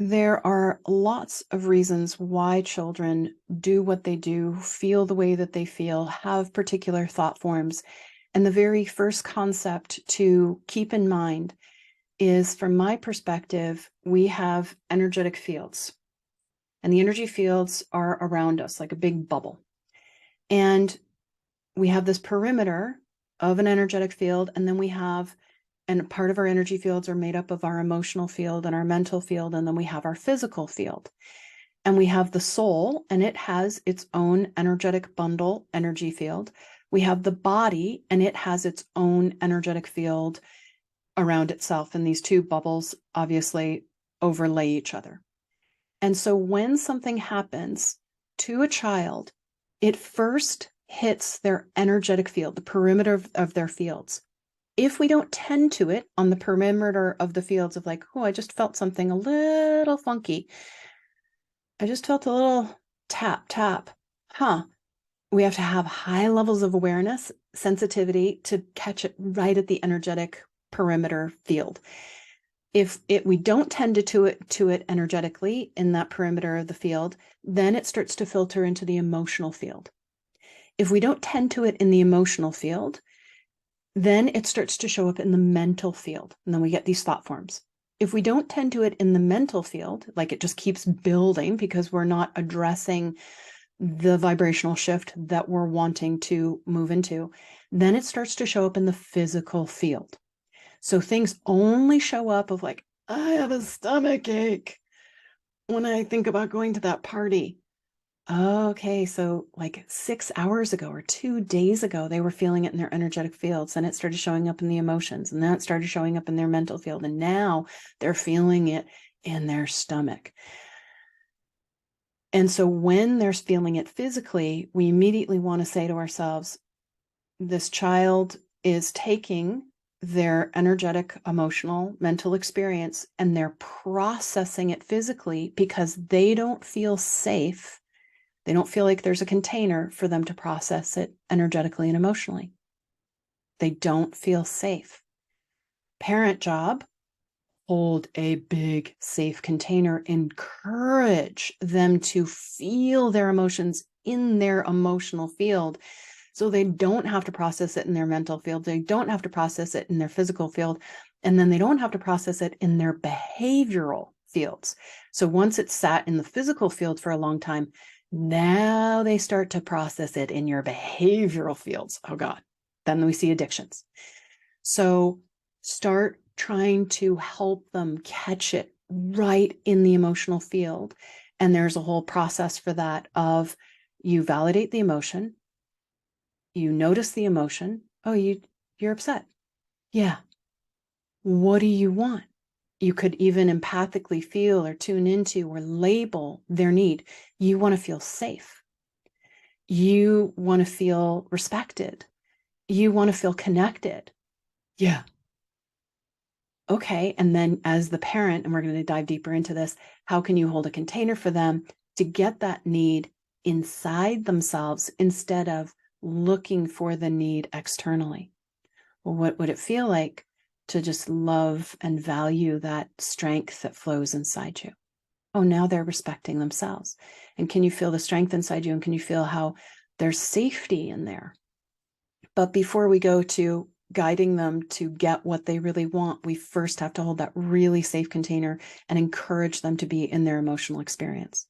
There are lots of reasons why children do what they do, feel the way that they feel, have particular thought forms. And the very first concept to keep in mind is, from my perspective, we have energetic fields. And the energy fields are around us like a big bubble. And we have this perimeter of an energetic field, and then we have, and part of our energy fields are made up of our emotional field and our mental field, and then we have our physical field. And we have the soul, and it has its own energetic bundle energy field. We have the body, and it has its own energetic field around itself. And these two bubbles obviously overlay each other. And so when something happens to a child, it first hits their energetic field, the perimeter of their fields. If we don't tend to it on the perimeter of the fields of like, oh, I just felt something a little funky. I just felt a little tap, tap. We have to have high levels of awareness, sensitivity to catch it right at the energetic perimeter field. If we don't tend to it energetically in that perimeter of the field, then it starts to filter into the emotional field. If we don't tend to it in the emotional field, then it starts to show up in the mental field. And then we get these thought forms. If we don't tend to it in the mental field, like it just keeps building because we're not addressing the vibrational shift that we're wanting to move into, then it starts to show up in the physical field. So things only show up of like, I have a stomach ache when I think about going to that party. Okay, so like 6 hours ago or 2 days ago, they were feeling it in their energetic fields, and it started showing up in the emotions, and that started showing up in their mental field, and now they're feeling it in their stomach. And so when they're feeling it physically, we immediately want to say to ourselves, this child is taking their energetic, emotional, mental experience, and they're processing it physically because they don't feel safe. They don't feel like there's a container for them to process it energetically and emotionally. They don't feel safe. Parent job, hold a big, safe container, encourage them to feel their emotions in their emotional field so they don't have to process it in their mental field. They don't have to process it in their physical field. And then they don't have to process it in their behavioral fields. So once it's sat in the physical field for a long time, now they start to process it in your behavioral fields. Oh God, then we see addictions. So start trying to help them catch it right in the emotional field. And there's a whole process for that of you validate the emotion, you notice the emotion. Oh, you're upset. Yeah. What do you want? You could even empathically feel or tune into or label their need. You want to feel safe. You want to feel respected. You want to feel connected. Yeah. Okay. And then as the parent, and we're going to dive deeper into this, how can you hold a container for them to get that need inside themselves instead of looking for the need externally? Well, what would it feel like to just love and value that strength that flows inside you? Oh, now they're respecting themselves. And can you feel the strength inside you? And can you feel how there's safety in there? But before we go to guiding them to get what they really want, we first have to hold that really safe container and encourage them to be in their emotional experience.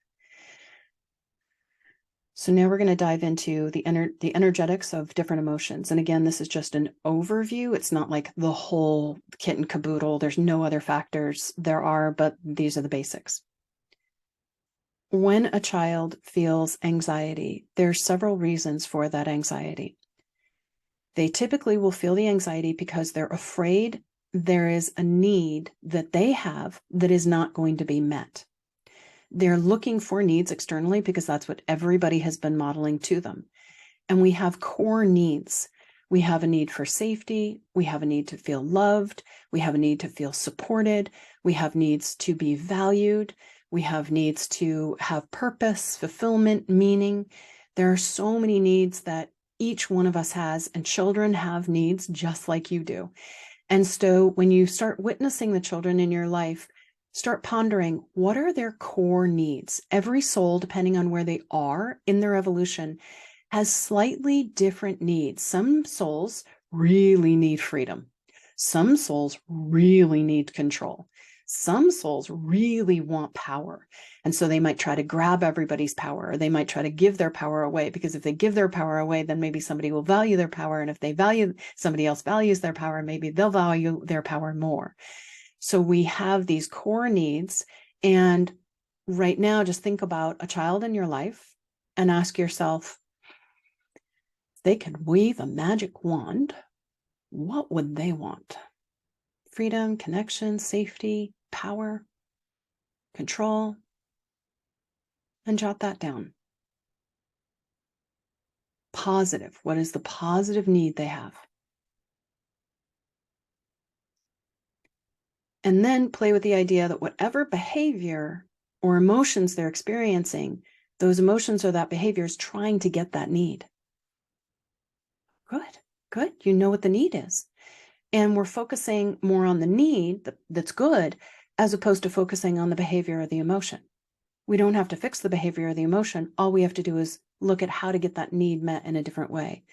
So now we're going to dive into the energetics of different emotions. And again, this is just an overview. It's not like the whole kit and caboodle. There's no other factors. There are, but these are the basics. When a child feels anxiety, there's several reasons for that anxiety. They typically will feel the anxiety because they're afraid there is a need that they have that is not going to be met. They're looking for needs externally because that's what everybody has been modeling to them. And we have core needs. We have a need for safety. We have a need to feel loved. We have a need to feel supported. We have needs to be valued. We have needs to have purpose, fulfillment, meaning. There are so many needs that each one of us has, and children have needs just like you do. And so when you start witnessing the children in your life start pondering, what are their core needs? Every soul, depending on where they are in their evolution, has slightly different needs. Some souls really need freedom. Some souls really need control. Some souls really want power. And so they might try to grab everybody's power, or they might try to give their power away, because if they give their power away, then maybe somebody will value their power. And if somebody else values their power, maybe they'll value their power more. So we have these core needs. And right now, just think about a child in your life and ask yourself, if they could wave a magic wand, what would they want? Freedom, connection, safety, power, control, and jot that down. Positive. What is the positive need they have? And then play with the idea that whatever behavior or emotions they're experiencing, those emotions or that behavior is trying to get that need. Good, good. You know what the need is. And we're focusing more on the need that's good, as opposed to focusing on the behavior or the emotion. We don't have to fix the behavior or the emotion. All we have to do is look at how to get that need met in a different way.